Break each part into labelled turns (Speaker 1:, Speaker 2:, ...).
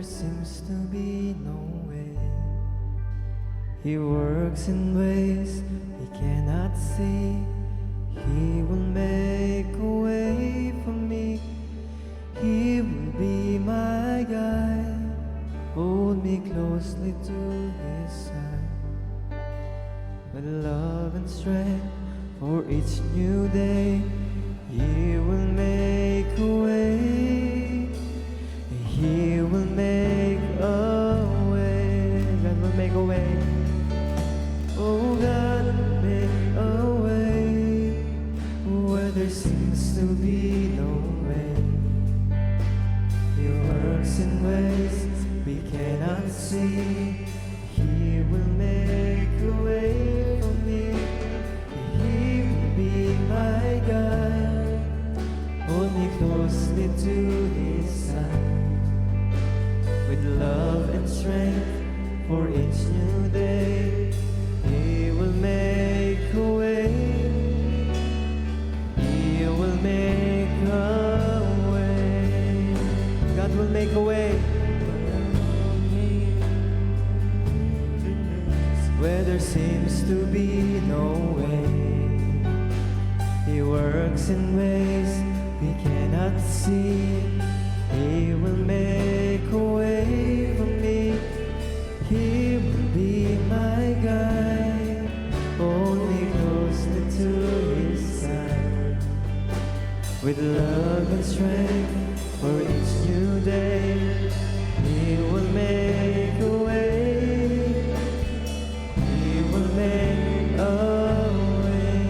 Speaker 1: seems to be no way. He works in ways we cannot see. He will make a way for me. He will be my guide. Hold me closely to His side. With love and strength for each new day, He will make a way. He will make a way. God will make a way. Oh, God will make a way where there seems to be no way. He works in ways we cannot see. He will make a way for me. He will be my guide. Hold me closely to His side. With love and strength for each new day, He will make a way. He will make a way. God will make a way where there seems to be no way. He works in ways we cannot see. He will make a way for me. He will be my guide. Hold me closely to His side. With love and strength for each new day, He will make a way. He will make a way.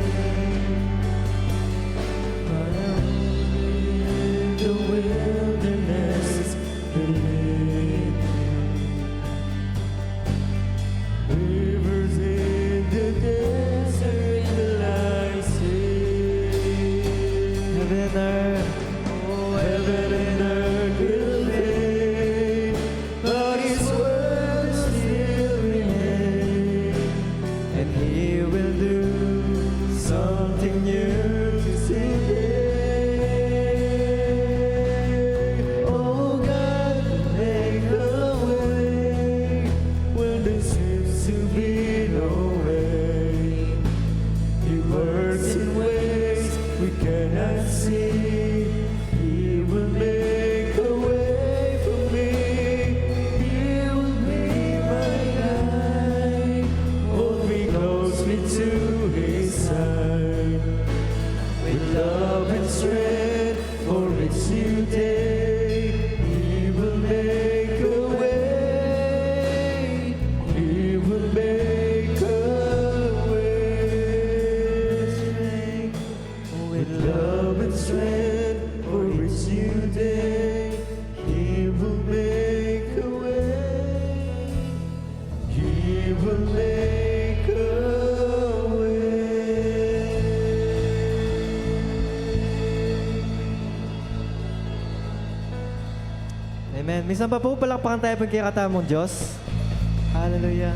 Speaker 1: In the wilderness, believe rivers in the desert will I see. Heaven and earth, oh, heaven and earth will fade, but His word still remains, and He will do something new today. Oh, God will make a way when there seems to be no way. He works in ways we cannot see. He will make a way for me. He will be my guide. Hold me closely to His side. With love and strength for each new day, He will make a way. He will make a way. With love and strength for each new day, He will make a way. He will make a way. Amen. Minsan pa po palakpakan tayo pagkikata mong Diyos. Hallelujah.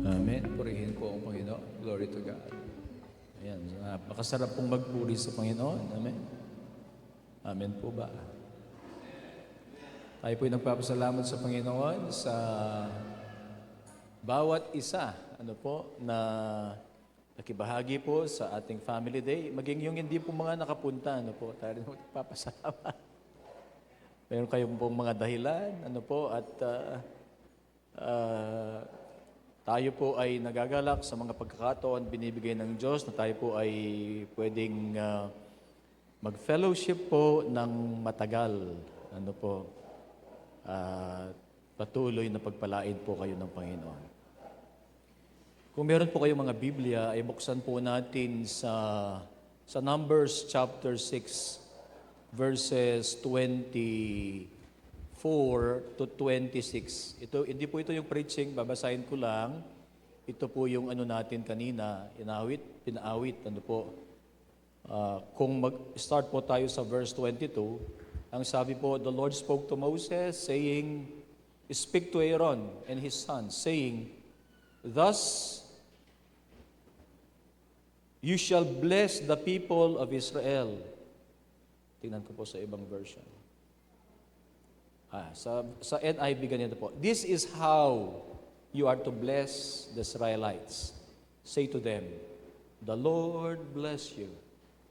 Speaker 2: Amen. Purihin po ang Panginoon. Glory to God. Ayan. Napakasarap pong magpuri sa Panginoon. Amen. Amen po ba? Tayo po'y nagpapasalamat sa Panginoon sa bawat isa, na nakibahagi po sa ating Family Day. Maging yung hindi po mga nakapunta, tayo rin nagpapasalamat. Meron kayong pong mga dahilan, at tayo po ay nagagalak sa mga pagkakataon binibigay ng Diyos na tayo po ay pwedeng mag-fellowship po ng matagal. Patuloy na pagpalain po kayo ng Panginoon. Kung meron po kayong mga Biblia, ay buksan po natin sa Numbers chapter 6, verses 24 to 26. Hindi po ito yung preaching, babasahin ko lang. ito po yung ano natin kanina, pinaawit, ano po. Kung mag-start po tayo sa verse 22, ang sabi po, the Lord spoke to Moses, saying, speak to Aaron and his sons, saying, thus you shall bless the people of Israel. Tingnan ko po sa ibang version. Sa NIV ganito po. This is how you are to bless the Israelites. Say to them, the Lord bless you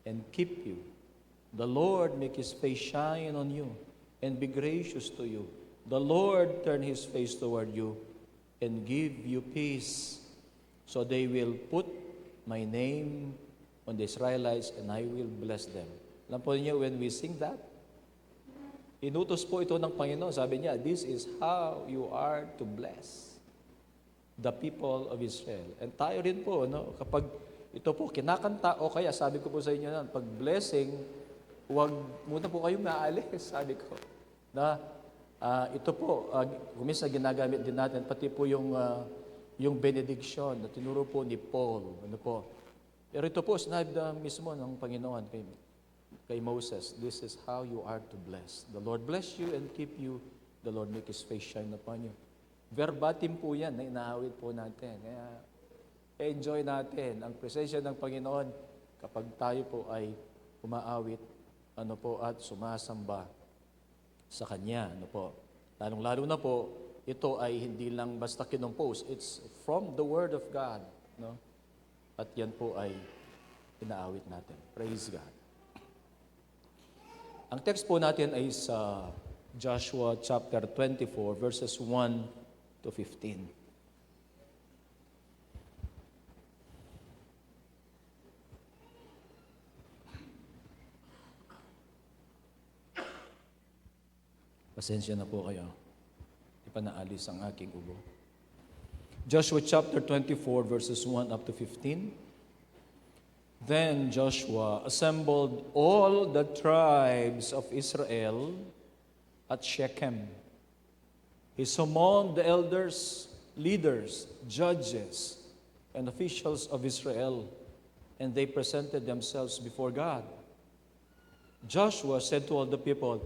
Speaker 2: and keep you. The Lord make His face shine on you and be gracious to you. The Lord turn His face toward you and give you peace. So they will put my name on the Israelites and I will bless them. Alam po niyo, when we sing that, inutos po ito ng Panginoon. Sabi niya, this is how you are to bless the people of Israel. And tayo rin po, no? Kapag ito po kinakanta, o kaya sabi ko po sa inyo na, pag blessing, huwag muna po kayo maalis, sabi ko. Na ito po, minsan ginagamit din natin, pati po yung benediction na tinuro po ni Paul. Ano po? Pero ito po, sinabi mismo ng Panginoon kay Moses, this is how you are to bless. The Lord bless you and keep you. The Lord make His face shine upon you. Verbatim po yan na inaawit po natin. Kaya enjoy natin ang presensya ng Panginoon kapag tayo po ay umaawit at sumasamba sa Kanya. Lalong-lalo na po, ito ay hindi lang basta kinompose. It's from the Word of God. No? At yan po ay inaawit natin. Praise God. Ang text po natin ay sa Joshua chapter 24, verses 1 to 15. Pasensya na po kayo. Di pa naalis ang aking ubo. Joshua chapter 24, verses 1 up to 15. Then Joshua assembled all the tribes of Israel at Shechem. He summoned the elders, leaders, judges, and officials of Israel, and they presented themselves before God. Joshua said to all the people,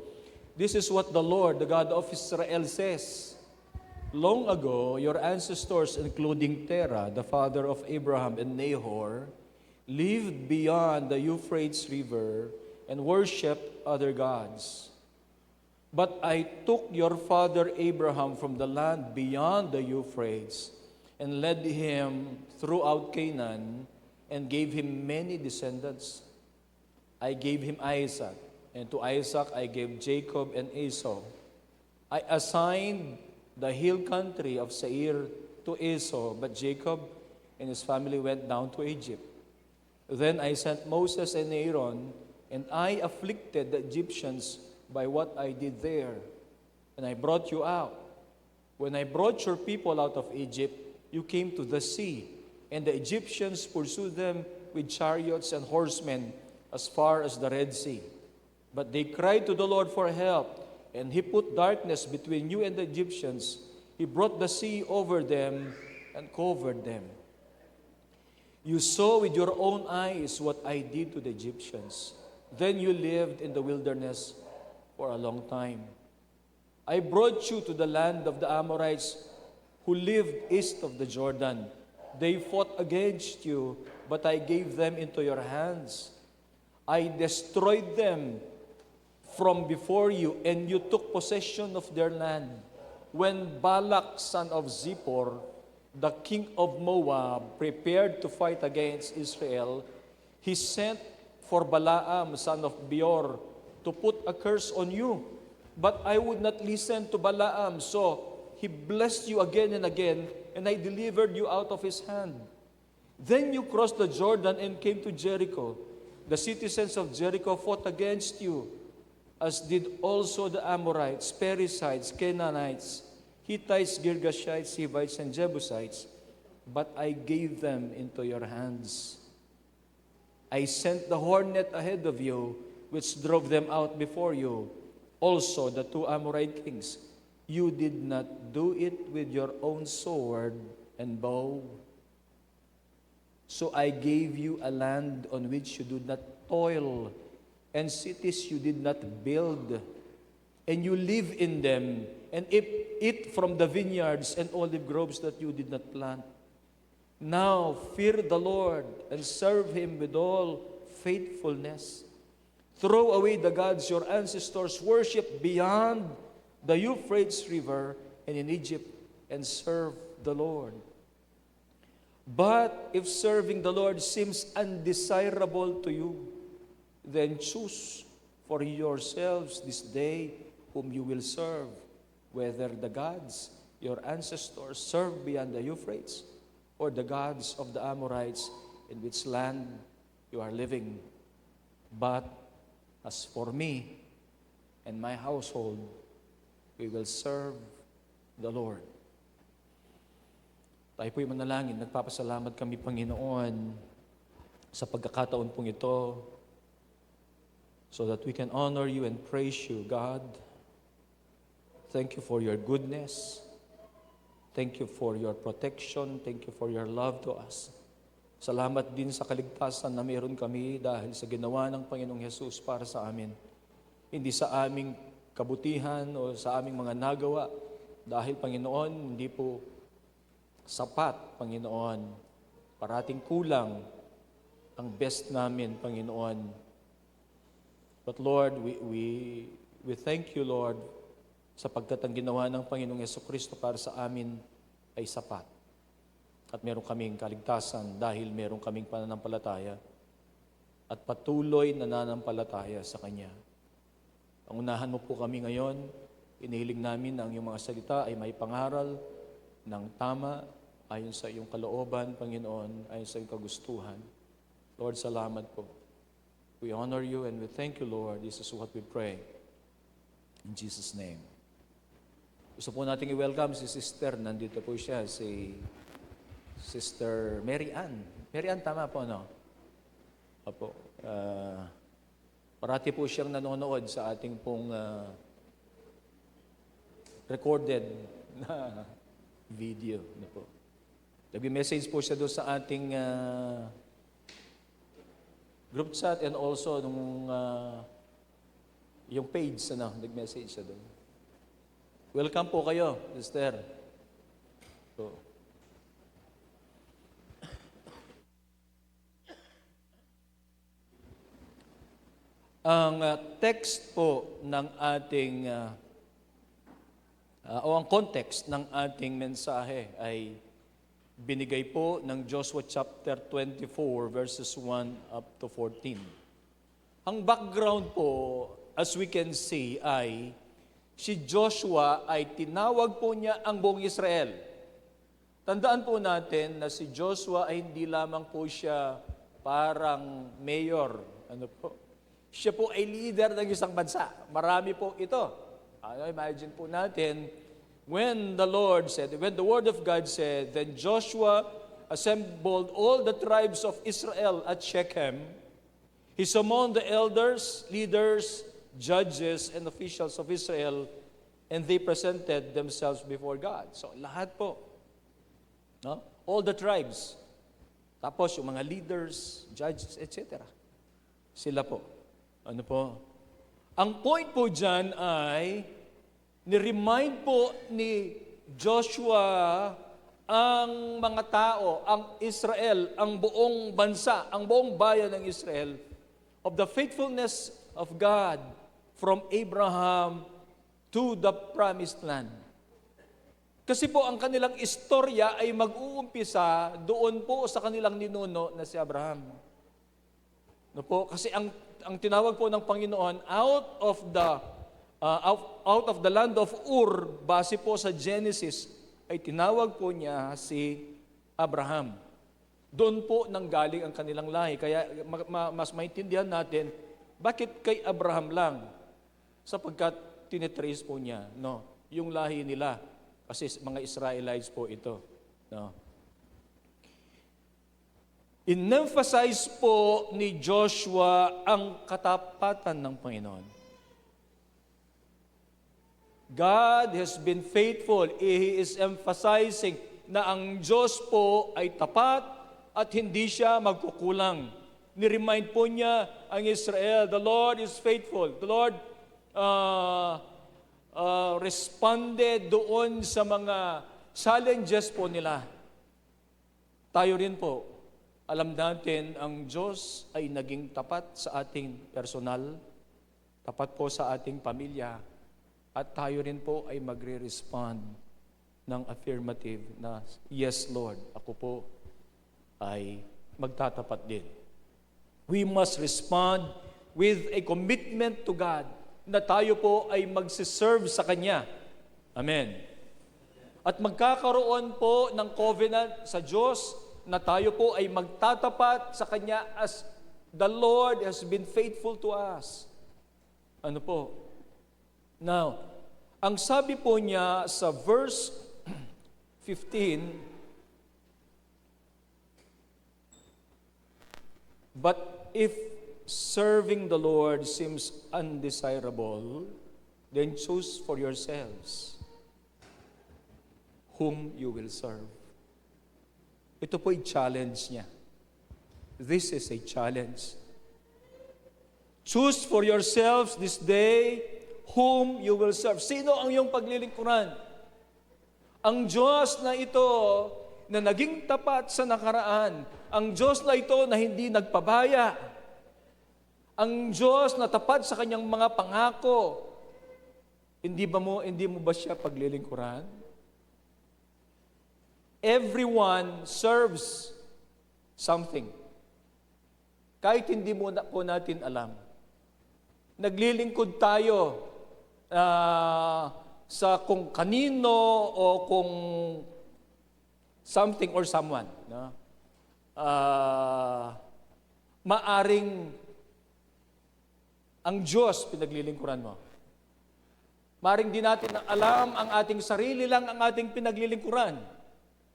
Speaker 2: this is what the Lord, the God of Israel, says. Long ago, your ancestors, including Terah, the father of Abraham and Nahor, lived beyond the Euphrates River and worshipped other gods. But I took your father Abraham from the land beyond the Euphrates and led him throughout Canaan and gave him many descendants. I gave him Isaac, and to Isaac I gave Jacob and Esau. I assigned the hill country of Seir to Esau, but Jacob and his family went down to Egypt. Then I sent Moses and Aaron, and I afflicted the Egyptians by what I did there. And I brought you out. When I brought your people out of Egypt, you came to the sea, and the Egyptians pursued them with chariots and horsemen as far as the Red Sea. But they cried to the Lord for help, and He put darkness between you and the Egyptians. He brought the sea over them and covered them. You saw with your own eyes what I did to the Egyptians. Then you lived in the wilderness for a long time. I brought you to the land of the Amorites who lived east of the Jordan. They fought against you, but I gave them into your hands. I destroyed them from before you, and you took possession of their land. When Balak, son of Zippor, the king of Moab, prepared to fight against Israel, he sent for Balaam, son of Beor, to put a curse on you. But I would not listen to Balaam, so he blessed you again and again, and I delivered you out of his hand. Then you crossed the Jordan and came to Jericho. The citizens of Jericho fought against you, as did also the Amorites, Perizzites, Canaanites, Hittites, Girgashites, Hivites, and Jebusites, but I gave them into your hands. I sent the hornet ahead of you, which drove them out before you. Also the two Amorite kings. You did not do it with your own sword and bow, So I gave you a land on which you did not toil, and cities you did not build, and you live in them, and eat from the vineyards and olive groves that you did not plant. Now fear the Lord and serve Him with all faithfulness. Throw away the gods your ancestors worshipped beyond the Euphrates River and in Egypt, and serve the Lord. But if serving the Lord seems undesirable to you, then choose for yourselves this day whom you will serve, whether the gods your ancestors served beyond the Euphrates, or the gods of the Amorites in which land you are living. But as for me and my household, we will serve the Lord. Tayo po'y manalangin. Nagpapasalamat kami, Panginoon, sa pagkakataon pong ito, so that we can honor you and praise you, God. Thank you for your goodness. Thank you for your protection. Thank you for your love to us. Salamat din sa kaligtasan na meron kami dahil sa ginawa ng Panginoong Hesus para sa amin. Hindi sa aming kabutihan o sa aming mga nagawa. Dahil, Panginoon, hindi po sapat, Panginoon. Parating kulang ang best namin, Panginoon. But Lord, we thank you, Lord, sapagkat ang ginawa ng Panginoong Jesucristo para sa amin ay sapat. At meron kaming kaligtasan dahil meron kaming pananampalataya at patuloy na nananampalataya sa Kanya. Pangunahan mo po kami ngayon, inihiling namin na ang iyong mga salita ay may pangaral ng tama ayon sa iyong kalooban, Panginoon, ayon sa iyong kagustuhan. Lord, salamat po. We honor you and we thank you, Lord. This is what we pray. In Jesus' name. Gusto po natin i-welcome si Sister. Nandito po siya, si Sister Mary Ann. Mary Ann, tama po, no? Opo. Parati po siyang nanonood sa ating pong recorded na video. No po. Nag-message po siya doon sa ating group chat and also nung yung page, nag-message siya doon. Welcome po kayo, Sister. So, ang text po ng ating, o ang context ng ating mensahe ay binigay po ng Joshua chapter 24 verses 1 up to 14. Ang background po, as we can see, ay si Joshua ay tinawag po niya ang buong Israel. Tandaan po natin na si Joshua ay hindi lamang po siya parang mayor. Siya po ay leader ng isang bansa. Marami po ito. Imagine po natin, when the word of God said, then Joshua assembled all the tribes of Israel at Shechem. He summoned the elders, leaders, judges, and officials of Israel, and they presented themselves before God. So, lahat po. No? All the tribes. Tapos, yung mga leaders, judges, etc. Sila po. Ano po? Ang point po dyan ay, ni-remind po ni Joshua ang mga tao, ang Israel, ang buong bansa, ang buong bayan ng Israel, of the faithfulness of God from Abraham to the promised land. Kasi po ang kanilang istorya ay mag-uumpisa doon po sa kanilang ninuno na si Abraham. No po? Kasi ang tinawag po ng Panginoon out of the land of Ur, base po sa Genesis, ay tinawag po niya si Abraham. Doon po nanggaling ang kanilang lahi. Kaya mas maintindihan natin, bakit kay Abraham lang? Sapagkat tinitrace po niya, no, yung lahi nila. Kasi mga Israelites po ito. No. In-emphasize po ni Joshua ang katapatan ng Panginoon. God has been faithful. He is emphasizing na ang Diyos po ay tapat, at hindi siya magkukulang. Ni-remind po niya ang Israel, the Lord is faithful. The Lord responded doon sa mga challenges po nila. Tayo rin po, alam natin ang Diyos ay naging tapat sa ating personal, tapat po sa ating pamilya, at tayo rin po ay magre-respond ng affirmative na, yes Lord, ako po ay magtatapat din. We must respond with a commitment to God na tayo po ay magsiserve sa Kanya. Amen. At magkakaroon po ng covenant sa Diyos na tayo po ay magtatapat sa Kanya as the Lord has been faithful to us. Ano po? Now, ang sabi po niya sa verse 15, but if serving the Lord seems undesirable, then choose for yourselves whom you will serve. Ito po yung challenge niya. This is a challenge. Choose for yourselves this day whom you will serve. Sino ang iyong paglilingkuran? Ang Diyos na ito na naging tapat sa nakaraan. Ang Diyos na ito na hindi nagpabaya. Ang Diyos na tapat sa kanyang mga pangako. Hindi mo ba siya paglilingkuran? Everyone serves something. Kahit hindi mo na po natin alam. Naglilingkod tayo sa kung kanino o kung something or someone. No? Maaring ang Diyos pinaglilingkuran mo. Maaring di natin alam ang ating sarili lang ang ating pinaglilingkuran.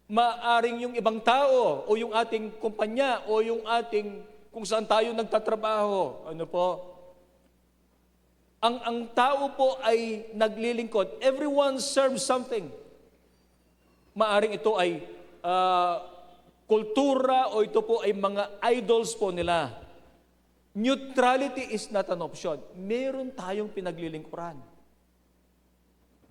Speaker 2: Maaring yung ibang tao o yung ating kumpanya o yung ating kung saan tayo nagtatrabaho. Ano po? Ang tao po ay naglilingkod. Everyone serves something. Maaring ito ay kultura o ito po ay mga idols po nila. Neutrality is not an option. Meron tayong pinaglilingkuran.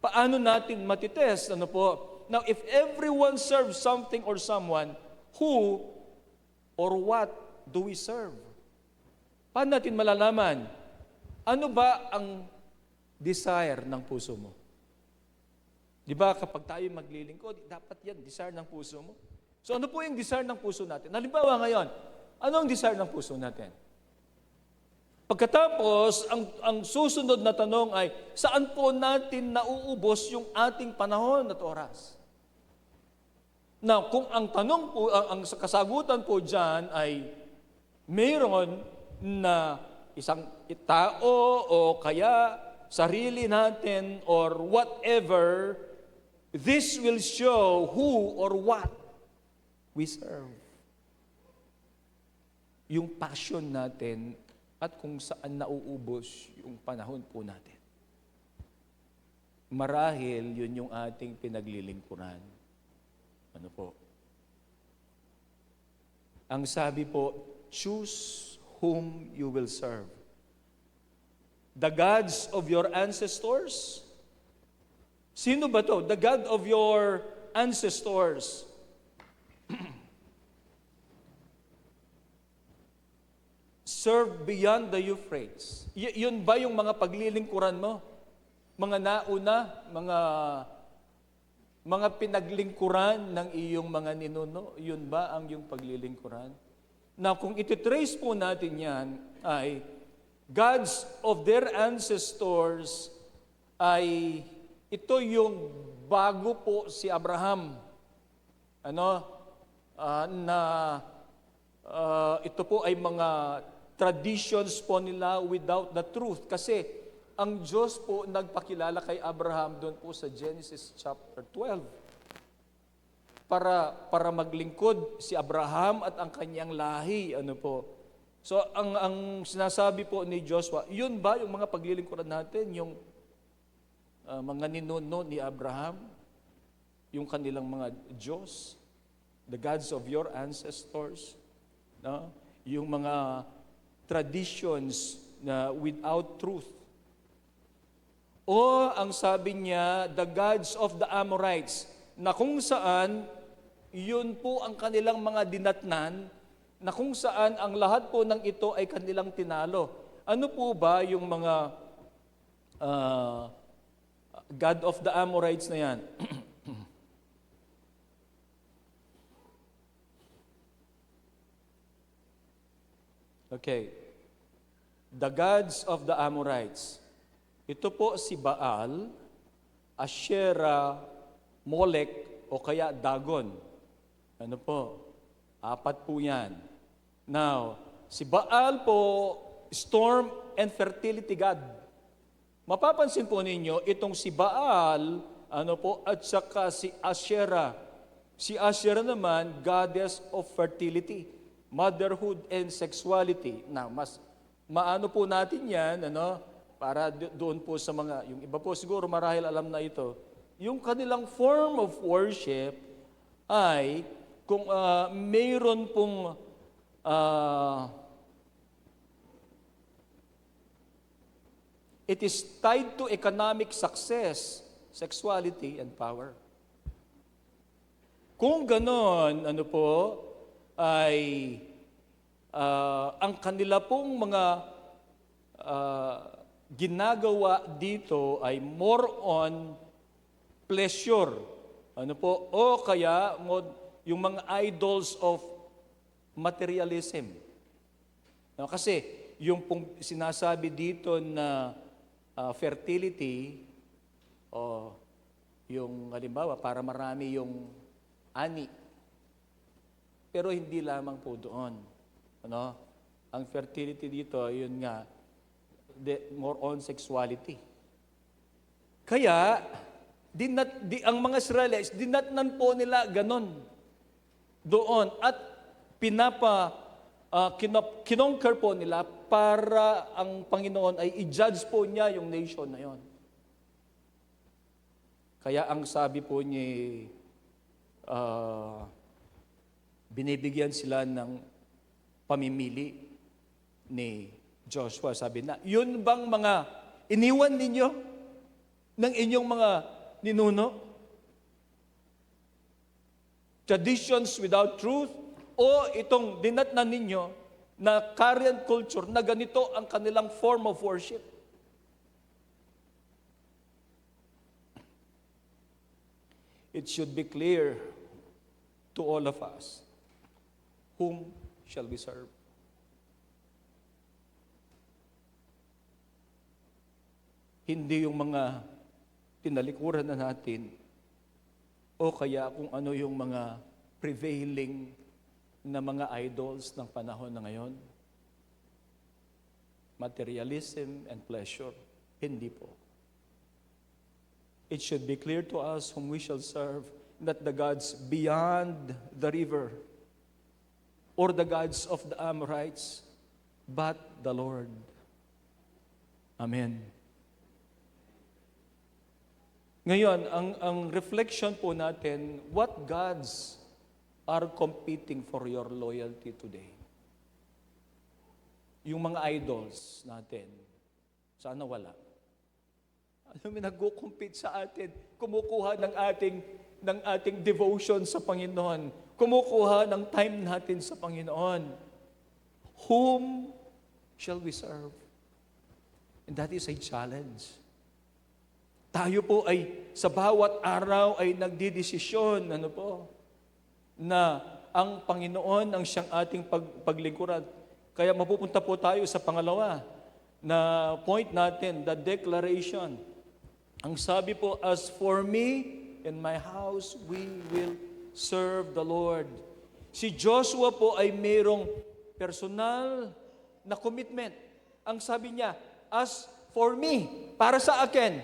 Speaker 2: Paano natin matitest? Ano po? Now, if everyone serves something or someone, who or what do we serve? Paano natin malalaman? Ano ba ang desire ng puso mo? Di ba kapag tayo maglilingkod, dapat yan, desire ng puso mo. So ano po yung desire ng puso natin? Halimbawa ngayon, ano ang desire ng puso natin? Pagkatapos, ang susunod na tanong ay, saan po natin nauubos yung ating panahon at oras? Now, kung ang tanong po, ang kasagutan po dyan ay mayroon na isang tao o kaya sarili natin or whatever, this will show who or what we serve. Yung passion natin at kung saan nauubos yung panahon po natin. Marahil yun yung ating pinaglilingkuran. Ano po? Ang sabi po, choose whom you will serve. The gods of your ancestors? Sino ba to? The God of your ancestors. Serve beyond the Euphrates. Yun ba yung mga paglilingkuran mo? Mga nauna, mga pinaglingkuran ng iyong mga ninuno, yun ba ang iyong paglilingkuran? Na kung ititrace po natin yan, ay gods of their ancestors ay ito yung bago po si Abraham. Ito po ay mga traditions po nila without the truth. Kasi ang Diyos po nagpakilala kay Abraham doon po sa Genesis chapter 12. Para maglingkod si Abraham at ang kanyang lahi. Ano po? So ang sinasabi po ni Joshua, yun ba yung mga paglilingkuran natin? Yung mga ninuno ni Abraham? Yung kanilang mga Diyos? the gods of your ancestors, no? Yung mga traditions na without truth. O ang sabi niya, the gods of the Amorites, na kung saan, yun po ang kanilang mga dinatnan, na kung saan ang lahat po ng ito ay kanilang tinalo. Ano po ba yung mga God of the Amorites na yan? Okay. The gods of the Amorites. Ito po si Baal, Asherah, Molek, o kaya Dagon. Ano po? 4 po yan. Now, si Baal po, storm and fertility god. Mapapansin po ninyo, itong si Baal, at saka si Asherah. Si Asherah naman, goddess of fertility, motherhood and sexuality. Now, mas maano po natin yan, para doon po sa mga, yung iba po siguro marahil alam na ito, yung kanilang form of worship ay, kung mayroon pong it is tied to economic success, sexuality, and power. Kung ganon, ay ang kanila pong mga ginagawa dito ay more on pleasure. O kaya yung mga idols of materialism. Kasi yung pong sinasabi dito na fertility, o yung halimbawa para marami yung ani. Pero hindi lamang po doon. Ang fertility dito, yun nga, more on sexuality. Kaya, ang mga Israelites, dinatnan po nila ganon doon. At kinonquer po nila para ang Panginoon ay i-judge po niya yung nation na yon. Kaya ang sabi po niya, binibigyan sila ng pamimili ni Joshua. Sabi na, yun bang mga iniwan ninyo ng inyong mga ninuno? Traditions without truth? O itong dinatnan ninyo na current culture na ganito ang kanilang form of worship? It should be clear to all of us, whom shall we serve? Hindi yung mga tinalikuran na natin o kaya kung ano yung mga prevailing na mga idols ng panahon na ngayon. Materialism and pleasure. Hindi po. It should be clear to us whom we shall serve, not the gods beyond the river or the gods of the Amorites, but the Lord. Amen. Ngayon, ang reflection po natin, what gods are competing for your loyalty today? Yung mga idols natin, sana wala. May nag-compete sa atin, kumukuha ng ating devotion sa Panginoon, kumukuha ng time natin sa Panginoon. Whom shall we serve? And that is a challenge. Tayo po ay sa bawat araw ay nagdidesisyon, na ang Panginoon ang siyang ating paglingkuran. Kaya mapupunta po tayo sa pangalawa na point natin, the declaration. Ang sabi po, as for me and my house, we will serve the Lord. Si Joshua po ay mayroong personal na commitment. Ang sabi niya, as for me, para sa akin.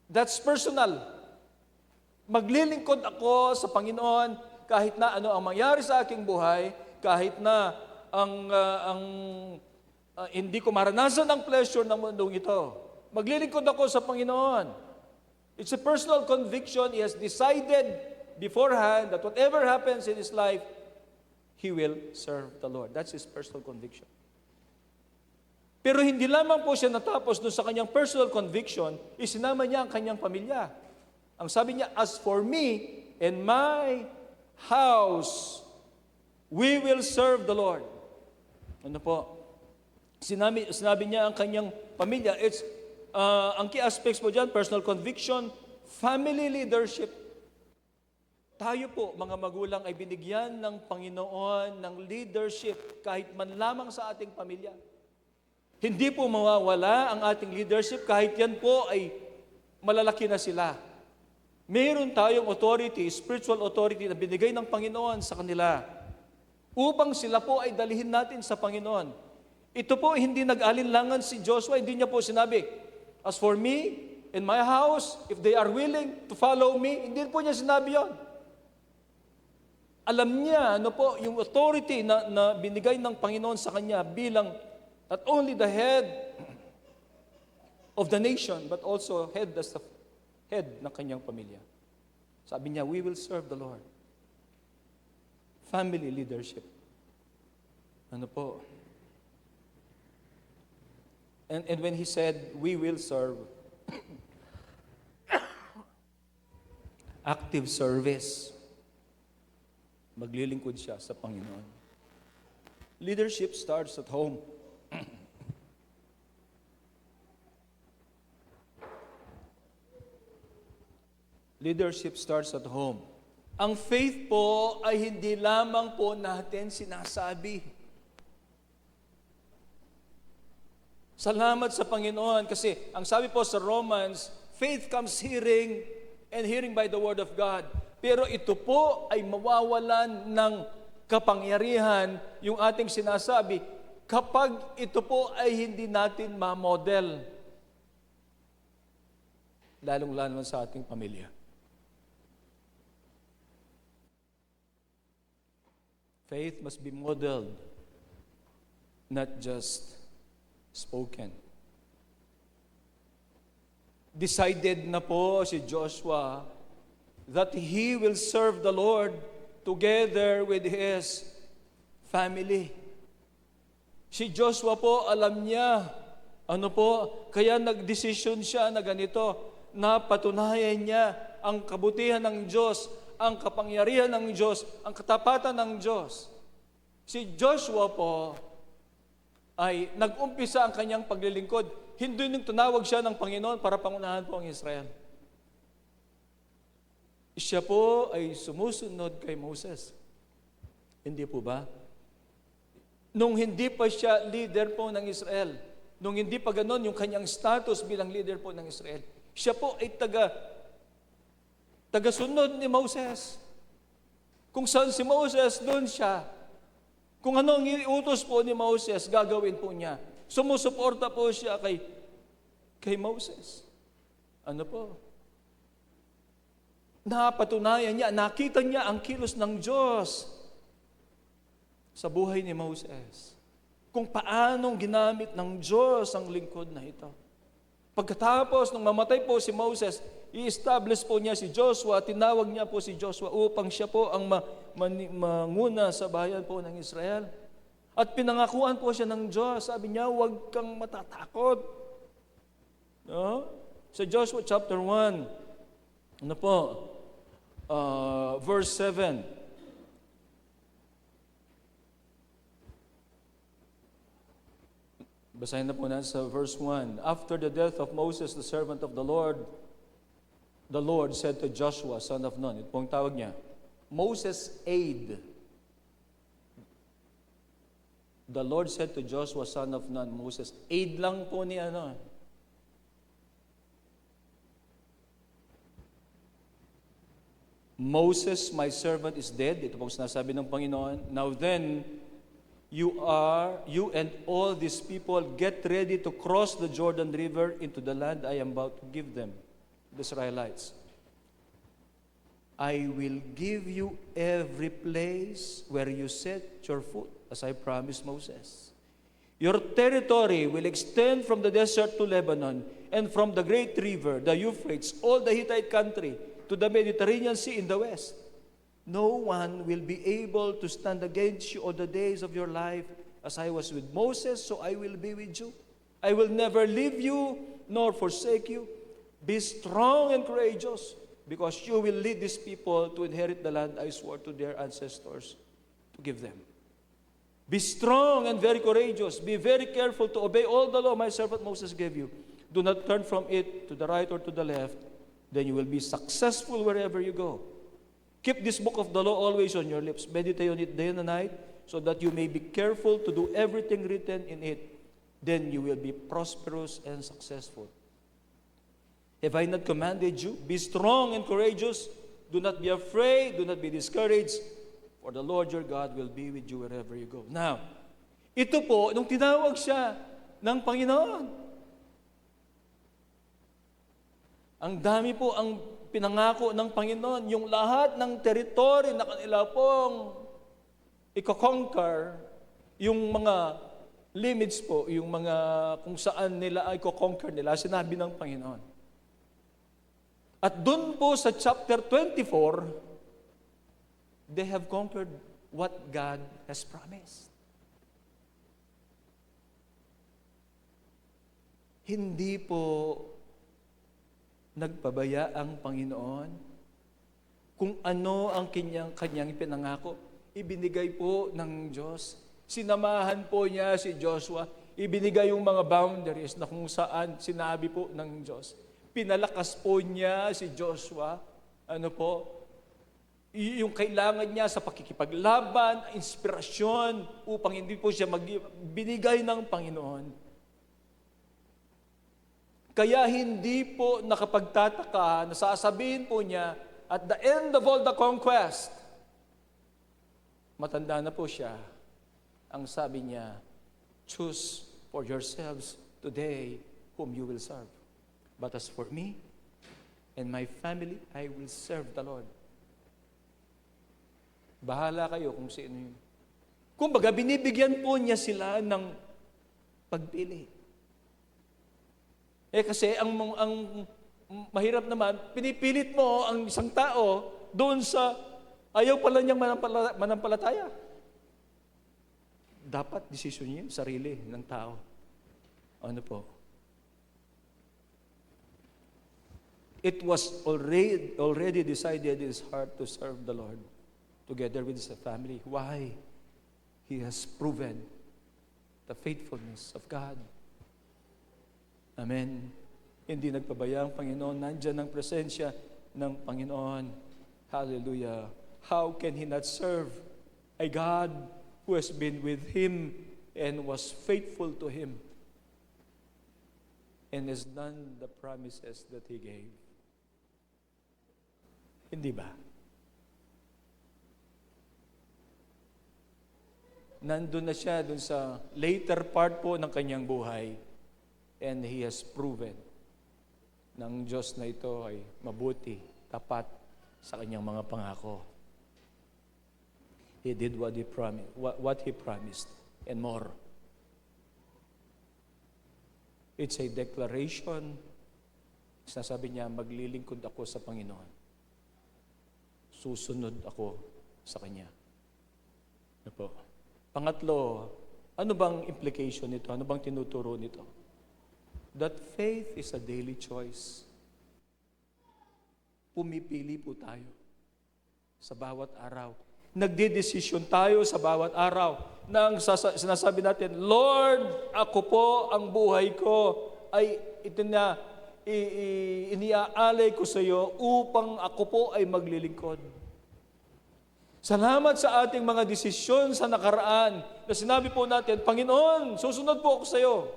Speaker 2: That's personal. Maglilingkod ako sa Panginoon kahit na ano ang mangyari sa aking buhay, kahit na hindi ko maranasan ang pleasure ng mundong ito. Maglilingkod ako sa Panginoon. It's a personal conviction. He has decided beforehand that whatever happens in his life, he will serve the Lord. That's his personal conviction. Pero hindi lamang po siya natapos doon sa kanyang personal conviction, isinama niya ang kanyang pamilya. Ang sabi niya, as for me and my house, we will serve the Lord. Ano po? Sinabi niya ang kanyang pamilya. It's, ang key aspects po dyan, personal conviction, family leadership. Tayo po, mga magulang, ay binigyan ng Panginoon ng leadership kahit man lamang sa ating pamilya. Hindi po mawawala ang ating leadership kahit yan po ay malalaki na sila. Meron tayong authority, spiritual authority na binigay ng Panginoon sa kanila upang sila po ay dalihin natin sa Panginoon. Ito po hindi nag-alinlangan si Joshua, hindi niya po sinabi, as for me and my house, if they are willing to follow me, hindi po niya sinabi yon. Alam niya, ano po, yung authority na binigay ng Panginoon sa kanya bilang not only the head of the nation, but also head ng kanyang pamilya. Sabi niya, we will serve the Lord. Family leadership. Ano po? And when he said, we will serve, active service, maglilingkod siya sa Panginoon. Leadership starts at home. Leadership starts at home. Ang faith po ay hindi lamang po natin sinasabi. Salamat sa Panginoon kasi ang sabi po sa Romans, faith comes hearing and hearing by the word of God. Pero ito po ay mawawalan ng kapangyarihan yung ating sinasabi kapag ito po ay hindi natin ma-model. Lalong-lalo sa ating pamilya. Faith must be modeled, not just spoken. Decided na po si Joshua that he will serve the Lord together with his family. Si Joshua po, alam niya, ano po, kaya nagdesisyon siya na ganito, na patunayan niya ang kabutihan ng Diyos, ang kapangyarihan ng Diyos, ang katapatan ng Diyos. Si Joshua po ay nag-umpisa ang kanyang paglilingkod. Hindi nung tunawag siya ng Panginoon para pangunahan po ang Israel. Siya po ay sumusunod kay Moses. Hindi po ba? Nung hindi pa siya leader po ng Israel, nung hindi pa ganon yung kanyang status bilang leader po ng Israel, siya po ay tagasunod ni Moses. Kung saan si Moses, doon siya. Kung ano ang iutos po ni Moses, gagawin po niya. Sumusuporta po siya kay Moses. Ano po? Napatunayan niya, nakita niya ang kilos ng Diyos sa buhay ni Moses. Kung paanong ginamit ng Diyos ang lingkod na ito. Pagkatapos nung mamatay po si Moses, i-establish po niya si Joshua, tinawag niya po si Joshua upang siya po ang manguna sa bayan po ng Israel. At pinangakuan po siya ng Diyos. Sabi niya, huwag kang matatakot. No? Sa Joshua chapter 1, ano po, verse 7. Basahin na po natin sa verse 1. After the death of Moses, the servant of the Lord said to Joshua, son of Nun, ito pong tawag niya, Moses' aide. The Lord said to Joshua, son of Nun, Moses, aide lang po ni ano. Moses, my servant, is dead. Ito pong sinasabi ng Panginoon. Now then, you and all these people get ready to cross the Jordan River into the land I am about to give them, the Israelites. I will give you every place where you set your foot, as I promised Moses. Your territory will extend from the desert to Lebanon, and from the great river, the Euphrates, all the Hittite country, to the Mediterranean Sea in the west. no one will be able to stand against you all the days of your life. As I was with Moses, so I will be with you. I will never leave you nor forsake you. Be strong and courageous, because you will lead these people to inherit the land I swore to their ancestors to give them. Be strong and very courageous. Be very careful to obey all the law my servant Moses gave you. Do not turn from it to the right or to the left. Then you will be successful wherever you go. Keep this book of the law always on your lips. Meditate on it day and night, so that you may be careful to do everything written in it. Then you will be prosperous and successful. Have I not commanded you? Be strong and courageous. Do not be afraid. Do not be discouraged. For the Lord your God will be with you wherever you go. Now, ito po, nung tinawag siya ng Panginoon, ang dami po ang pinangako ng Panginoon, yung lahat ng teritoryo na kanila pong i-conquer, yung mga limits po, yung mga kung saan nila ay i-conquer nila, sinabi ng Panginoon. At dun po sa chapter 24, they have conquered what God has promised. Hindi po nagpabaya ang Panginoon kung ano ang kanyang pinangako. Ibinigay po ng Diyos. Sinamahan po niya si Joshua. Ibinigay yung mga boundaries na kung saan sinabi po ng Diyos. Pinalakas po niya si Joshua. Ano po? Yung kailangan niya sa pakikipaglaban, inspirasyon, upang hindi po siya binigay ng Panginoon. Kaya hindi po nakapagtataka na sasabihin po niya, at the end of all the conquest, matanda na po siya. Ang sabi niya, choose for yourselves today whom you will serve. But as for me and my family, I will serve the Lord. Bahala kayo kung sino yun. Kumbaga, binibigyan po niya sila ng pagpili. Kasi ang mahirap naman, pinipilit mo ang isang tao doon sa ayaw pala niyang manampalataya. Dapat desisyon niya, sarili ng tao. Ano po? It was already decided in his heart to serve the Lord together with his family. Why? He has proven the faithfulness of God. Amen. Hindi nagpabaya ang Panginoon. Nandiyan ang presensya ng Panginoon. Hallelujah. How can he not serve a God who has been with him and was faithful to him and has done the promises that he gave? Hindi ba? Nandun na siya dun sa later part po ng kanyang buhay, and he has proven na ang Diyos na ito ay mabuti, tapat sa kanyang mga pangako. He did what he promised and more. It's a declaration. Sasabi niya, maglilingkod ako sa Panginoon. Susunod ako sa Kanya. Ano po? Pangatlo, ano bang implication nito? Ano bang tinuturo nito? That faith is a daily choice. Pumipili po tayo sa bawat araw. Nagdedesisyon tayo sa bawat araw. Nang sinasabi natin, Lord, ako po ang buhay ko ay iniaalay ko sa iyo upang ako po ay maglilingkod. Salamat sa ating mga desisyon sa nakaraan na sinabi po natin, Panginoon, susunod po ako sa iyo.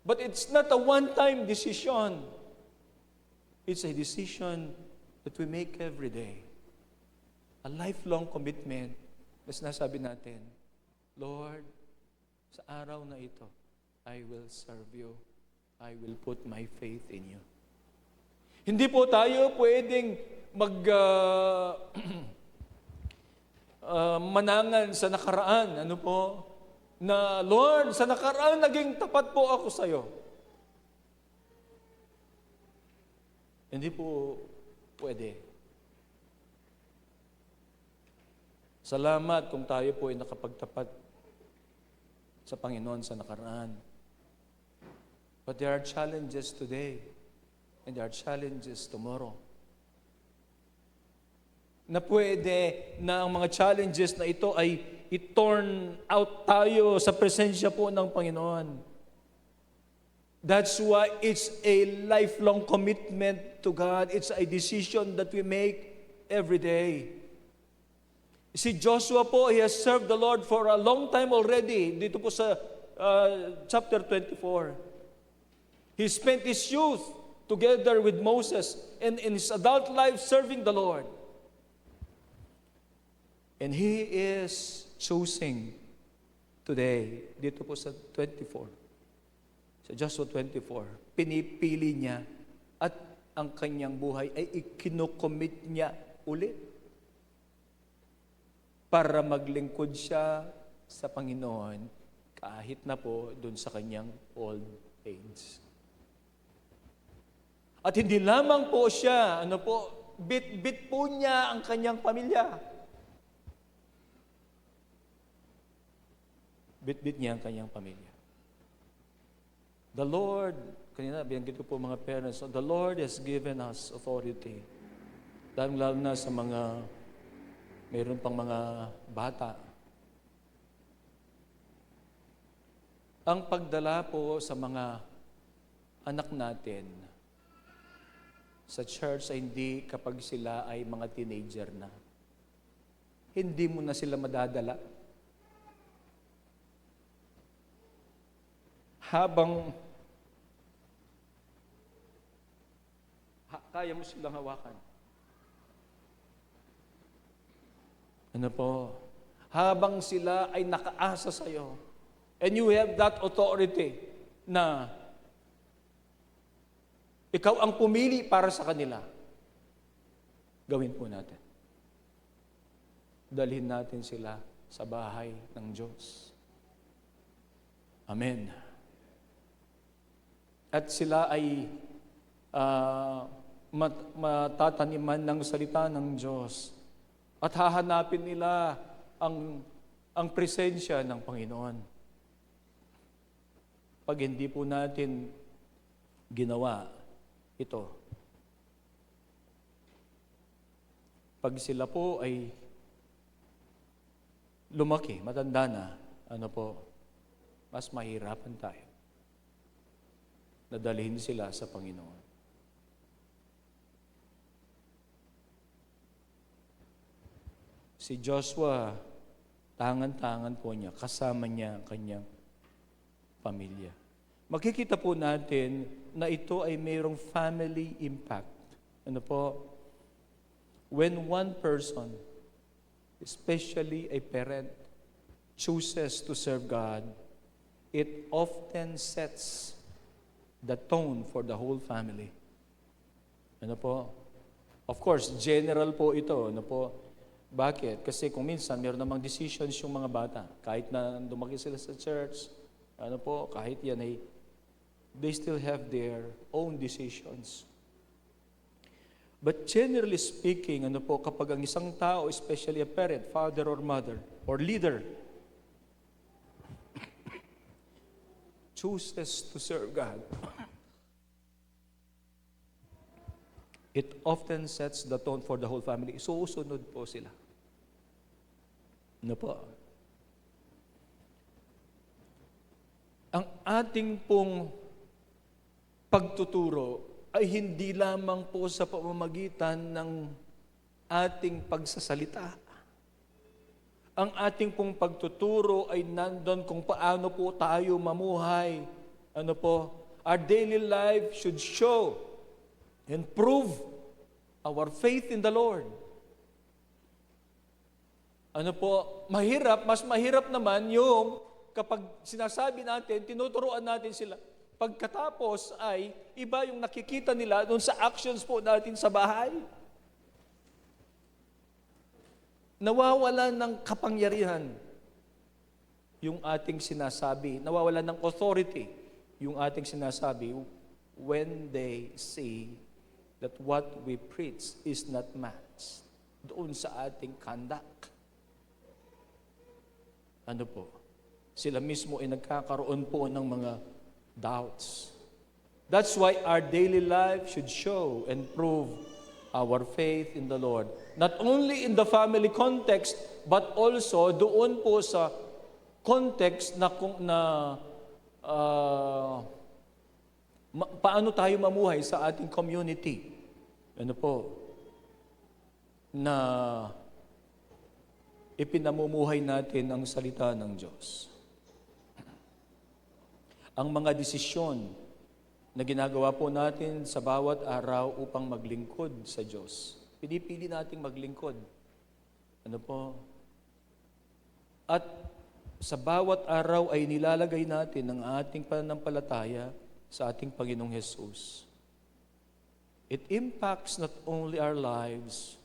Speaker 2: But it's not a one-time decision. It's a decision that we make every day. A lifelong commitment na sinasabi natin, Lord, sa araw na ito, I will serve you. I will put my faith in you. Hindi po tayo pwedeng manangan sa nakaraan. Ano po? Na, Lord, sa nakaraan naging tapat po ako sa iyo. Hindi po pwede. Salamat kung tayo po ay nakapagtapat sa Panginoon sa nakaraan. But there are challenges today and there are challenges tomorrow. Na pwede na ang mga challenges na ito ay i-turn out tayo sa presensya po ng Panginoon. That's why it's a lifelong commitment to God. It's a decision that we make every day. Si Joshua po, he has served the Lord for a long time already. Dito po sa chapter 24. He spent his youth together with Moses and in his adult life serving the Lord. And he is choosing today, dito po sa 24, sa Joshua 24, pinipili niya at ang kanyang buhay ay ikinocommit niya ulit para maglingkod siya sa Panginoon kahit na po dun sa kanyang old age. At hindi lamang po siya, bit-bit po niya ang kanyang pamilya. Bit-bit niya ang kanyang pamilya. The Lord, kanina binanggit ko po mga parents, the Lord has given us authority. Lalo na sa mga, mayroon pang mga bata. Ang pagdala po sa mga anak natin sa church ay hindi kapag sila ay mga teenager na. Hindi mo na sila madadala. Habang kaya mo silang hawakan. Ano po? Habang sila ay nakaasa sa iyo, and you have that authority na ikaw ang pumili para sa kanila, gawin po natin. Dalhin natin sila sa bahay ng Diyos. Amen. At sila ay matataniman ng salita ng Diyos. At hahanapin nila ang presensya ng Panginoon. Pag hindi po natin ginawa ito, pag sila po ay lumaki, matanda na, mas mahirapan tayo na dalhin sila sa Panginoon. Si Joshua, tangan-tangan po niya, kasama niya ang kanyang pamilya. Makikita po natin na ito ay mayroong family impact. When one person, especially a parent, chooses to serve God, it often sets the tone for the whole family. Of course, general po ito. Bakit? Kasi kung minsan, meron namang decisions yung mga bata. Kahit na lumaki sila sa church, kahit yan ay, they still have their own decisions. But generally speaking, kapag ang isang tao, especially a parent, father or mother, or leader, chooses to serve God, it often sets the tone for the whole family. Susunod po sila. Ang ating pong pagtuturo ay hindi lamang po sa pamamagitan ng ating pagsasalita. Ang ating pong pagtuturo ay nandun kung paano po tayo mamuhay. Our daily life should show and prove our faith in the Lord. Mas mahirap naman yung kapag sinasabi natin, tinuturuan natin sila. Pagkatapos ay iba yung nakikita nila doon sa actions po natin sa bahay. Nawawala ng kapangyarihan yung ating sinasabi. Nawawala ng authority yung ating sinasabi when they see that what we preach is not matched doon sa ating conduct. ano po, sila mismo ay nagkakaroon po ng mga doubts. That's why our daily life should show and prove our faith in the Lord. Not only in the family context, but also doon po sa context na paano tayo mamuhay sa ating community. Ano po, na ipinamumuhay natin ang salita ng Diyos. Ang mga desisyon na ginagawa po natin sa bawat araw upang maglingkod sa Diyos. Pinipili nating maglingkod. Ano po? At sa bawat araw ay nilalagay natin ang ating pananampalataya sa ating Panginoong Hesus. It impacts not only our lives,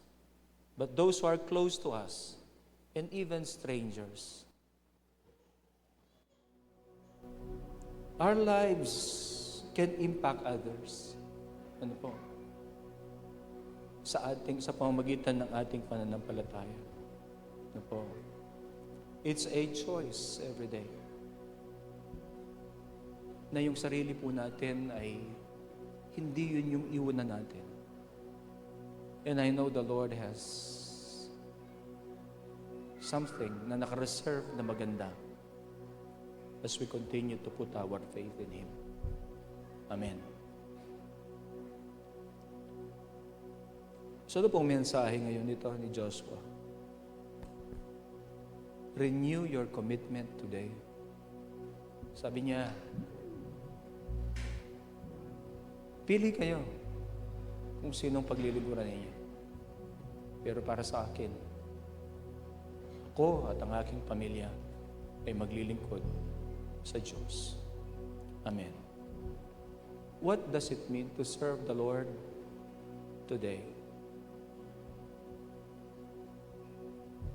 Speaker 2: but those who are close to us, and even strangers. Our lives can impact others. Ano po? Sa pamamagitan ng ating pananampalataya. Ano po? It's a choice every day. Na yung sarili po natin ay hindi yun yung iwanan natin. And I know the Lord has something na nakareserve na maganda as we continue to put our faith in Him. Amen. So, ano pong mensahe ngayon nito ni Joshua? Renew your commitment today. Sabi niya, pili kayo kung sinong paglilingkuran ninyo. Pero para sa akin, ako at ang aking pamilya ay maglilingkod sa Diyos. Amen. What does it mean to serve the Lord today?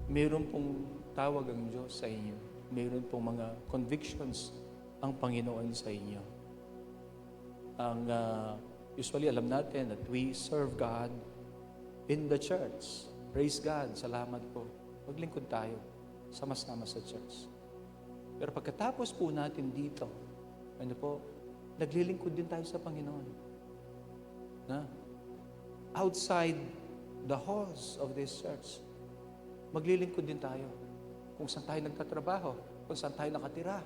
Speaker 2: Mayroon pong tawag ang Diyos sa inyo. Mayroon pong mga convictions ang Panginoon sa inyo. Usually alam natin that we serve God in the church. Praise God. Salamat po. Maglingkod tayo. Sama-sama sa church. Pero pagkatapos po natin dito, ano po, naglilingkod din tayo sa Panginoon. Na? Outside the halls of this church, maglilingkod din tayo. Kung saan tayo nagtatrabaho, kung saan tayo nakatira.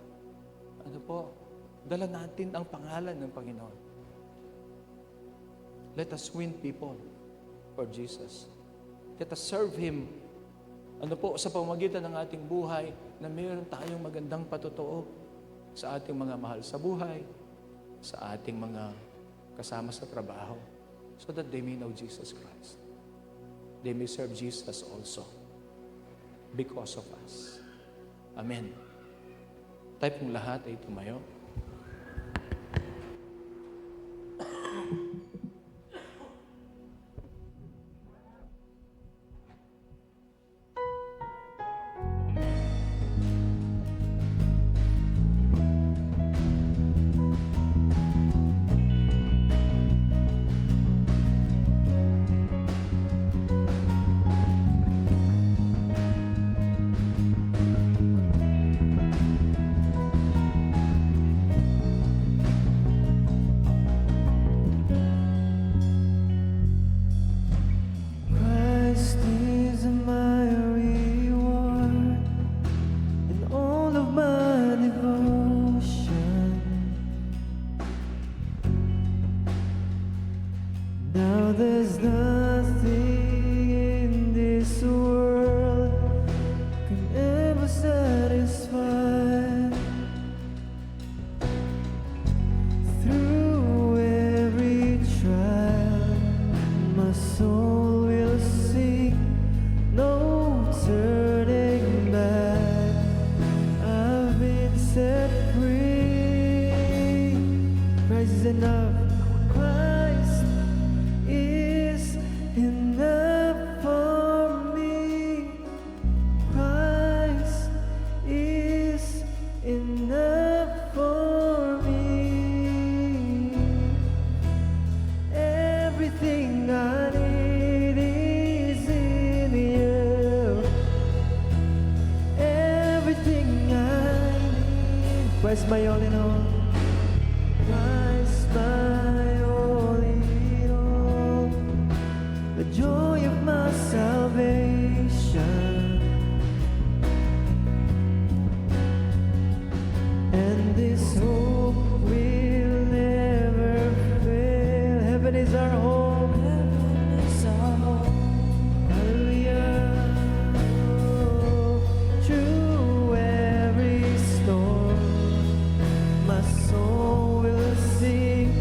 Speaker 2: Ano po, dala natin ang pangalan ng Panginoon. Let us win people for Jesus. Let us serve Him. Ano po, sa pamamagitan ng ating buhay, na mayroon tayong magandang patotoo sa ating mga mahal sa buhay, sa ating mga kasama sa trabaho, so that they may know Jesus Christ. They may serve Jesus also because of us. Amen. Tayo pong lahat ay tumayo.
Speaker 1: my all in all. Christ, my all in all. The joy of my salvation. And this hope will never fail. Heaven is our home. Heaven is our home. Hallelujah. Through every storm, my soul will sing.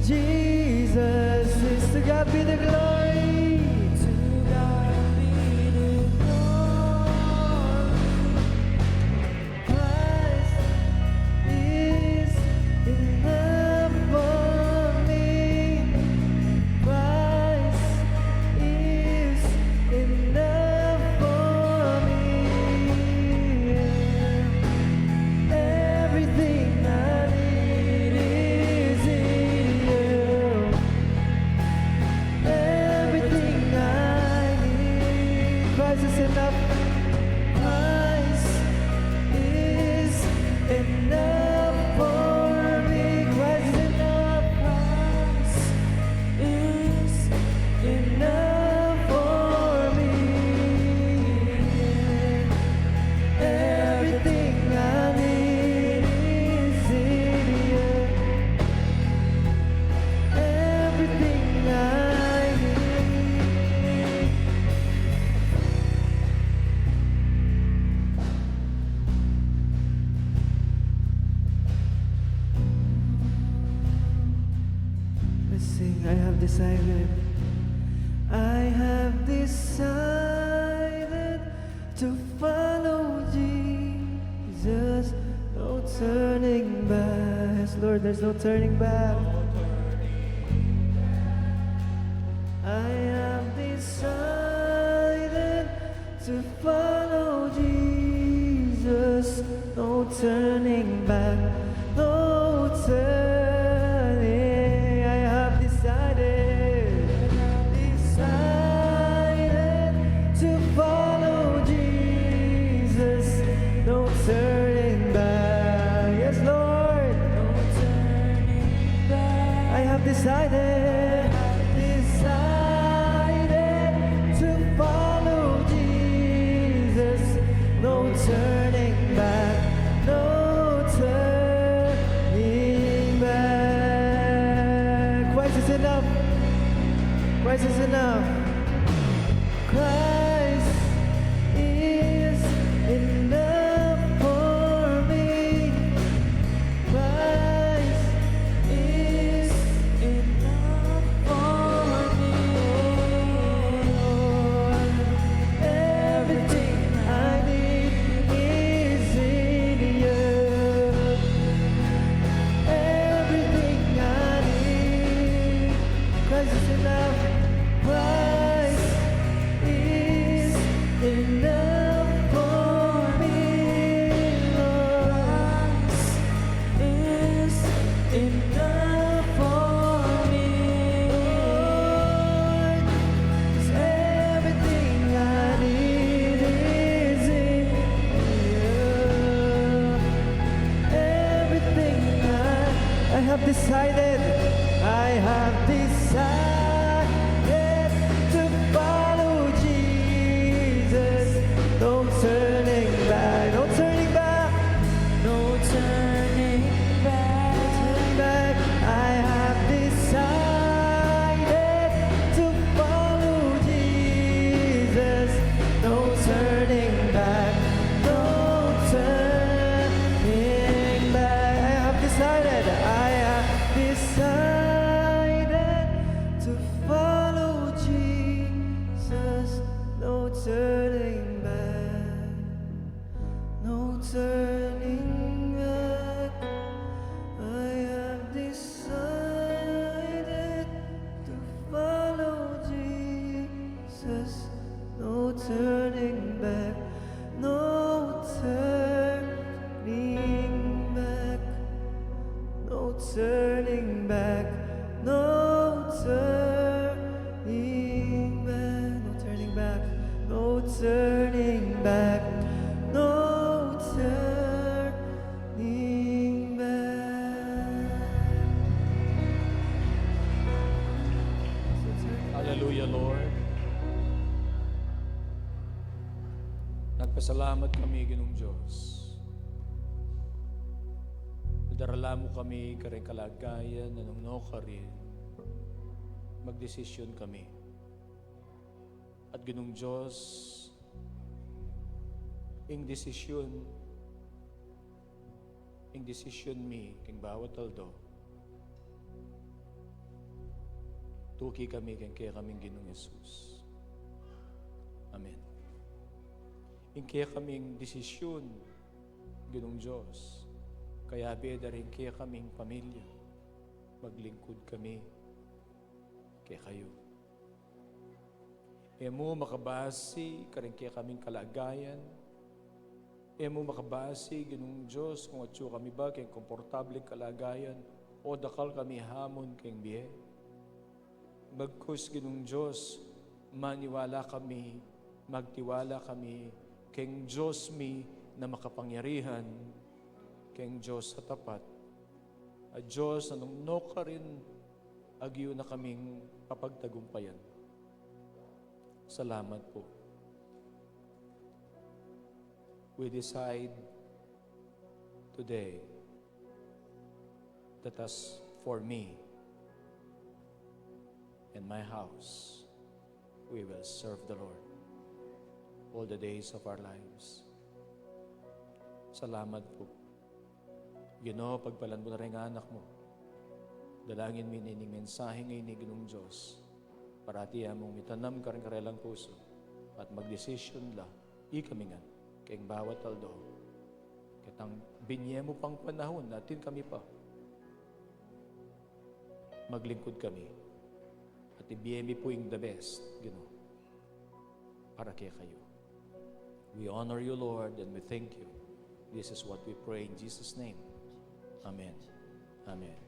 Speaker 1: Jesus is to God be the glory. To God be the glory. Christ is enough for me. Christ is enough for me. Everything I need is in you. Everything I need. Christ is enough. Christ is enough for me. Christ is enough. Christ is enough for me. Everything I need is in you. Everything I need. Let's sing. I have decided. I have decided to follow Jesus. No turning back. Yes, Lord, there's no turning back. I have decided to follow Jesus. No turning back. No turning. I have decided. Decided to follow Jesus. No turning back. Yes, Lord. No turning back. I have decided. Decided to follow Jesus. No turning back. No turning back. Christ is enough. Christ is enough. Christ is enough for me. Christ is enough for me. Lord, everything I need is in you. Everything I need. Christ is enough. Christ is enough for me, Lord. Christ is enough for me, Lord. 'Cause everything I need is in you. Everything I have decided. I have decided to follow Jesus. No turning back. No turning back. No turning back. No turning back. I have decided to follow Jesus. No turning back. No turning back. I have decided. I have decided to follow Jesus. No turning back. No turning back. I have decided to follow Jesus. No turning back. No turning back. No turning back. No turning back. No turning back. No turning back. No turning
Speaker 2: Pasalamat kami, Ginoong Diyos. Nadarala mo kami kareng kalagayan na nung ka rin, magdesisyon kami. At Ginoong Diyos, ing desisyon mi, king bawat aldo, tuki kami kaya kaming Ginoong Yesus. Amen. Kaya kaming desisyon, Ginoong Diyos, kaya beda rin kaya kaming pamilya, maglingkod kami kaya kayo. Mo makabasi, karing kaya kaming kalagayan, mo makabasi, Ginoong Diyos, kung atyo kami ba kayong komportable kalagayan, o dakal kami hamon kayong biye. Bagkus, Ginoong Diyos, maniwala kami, magtiwala kami, kayong Diyos mi na makapangyarihan, kayong Diyos sa tapat, at Diyos na nung ka rin, agyo na kaming papagtagumpayan. Salamat po. We decide today that as for me and my house, we will serve the Lord all the days of our lives. Salamat po. Ginoo, pagpalan mo na rin ang anak mo. Dalangin mo ini mensahe ngayon ni Ginoong Diyos. Parati among mitanam ka rin karelang puso at magdesisyon la, kami nga, kayong bawat aldo. Kitang binye mo pang panahon, natin kami pa. Maglingkod kami. At ibiyemi po yung the best, Ginoo, para kaya kayo. We honor you, Lord, and we thank you. This is what we pray in Jesus' name. Amen. Amen.